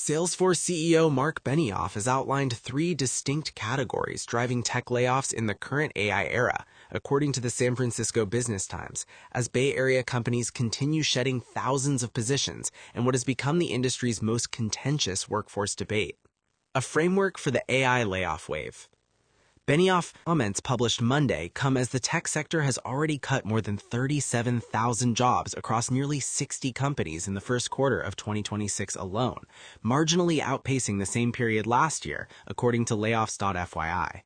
SaleForce CEO Mark Benioff has outlined three distinct categories driving tech layoffs in the current AI era, according to the San Francisco Business Times, as Bay Area companies continue shedding thousands of positions in what has become the industry's most contentious workforce debate. A framework for the AI layoff wave. Benioff's comments published Monday come as the tech sector has already cut more than 37,000 jobs across nearly 60 companies in the first quarter of 2026 alone, marginally outpacing the same period last year, according to layoffs.fyi.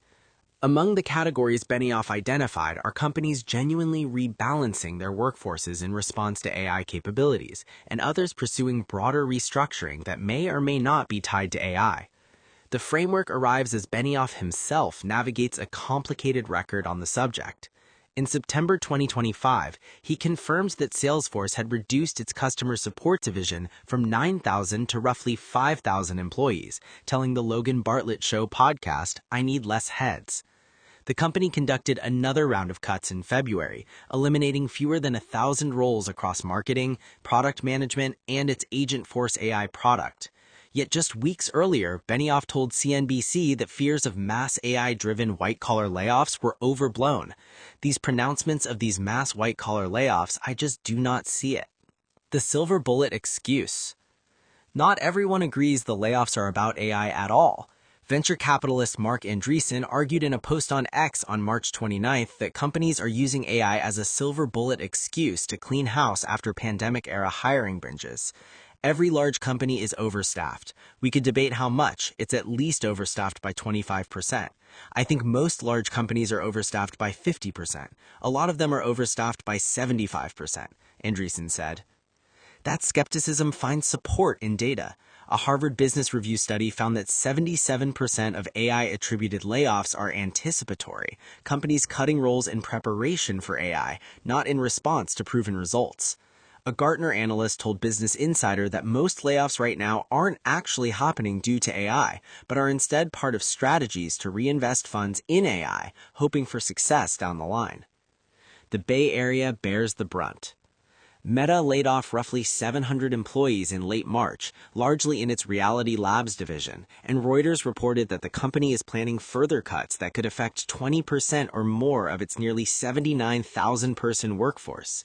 Among the categories Benioff identified are companies genuinely rebalancing their workforces in response to AI capabilities, and others pursuing broader restructuring that may or may not be tied to AI. The framework arrives as Benioff himself navigates a complicated record on the subject. In September 2025, he confirmed that Salesforce had reduced its customer support division from 9,000 to roughly 5,000 employees, telling the Logan Bartlett Show podcast, "I need less heads." The company conducted another round of cuts in February, eliminating fewer than 1,000 roles across marketing, product management, and its Agentforce AI product. Yet just weeks earlier, Benioff told CNBC that fears of mass AI-driven white-collar layoffs were overblown. These pronouncements of these mass white-collar layoffs, I just do not see it. The silver bullet excuse. Not everyone agrees the layoffs are about AI at all. Venture capitalist Mark Andreessen argued in a post on X on March 29th that companies are using AI as a silver bullet excuse to clean house after pandemic-era hiring binges. Every large company is overstaffed. We could debate how much. It's at least overstaffed by 25%. I think most large companies are overstaffed by 50%. A lot of them are overstaffed by 75%, Andreessen said. That skepticism finds support in data. A Harvard Business Review study found that 77% of AI-attributed layoffs are anticipatory, companies cutting roles in preparation for AI, not in response to proven results. A Gartner analyst told Business Insider that most layoffs right now aren't actually happening due to AI, but are instead part of strategies to reinvest funds in AI, hoping for success down the line. The Bay Area bears the brunt. Meta laid off roughly 700 employees in late March, largely in its Reality Labs division, and Reuters reported that the company is planning further cuts that could affect 20% or more of its nearly 79,000-person workforce.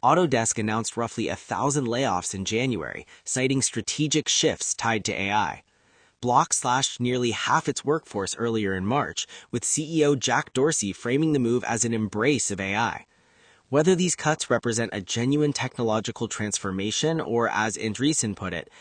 Autodesk announced roughly 1,000 layoffs in January, citing strategic shifts tied to AI. Block slashed nearly half its workforce earlier in March, with CEO Jack Dorsey framing the move as an embrace of AI. Whether these cuts represent a genuine technological transformation or, as Andreessen put it,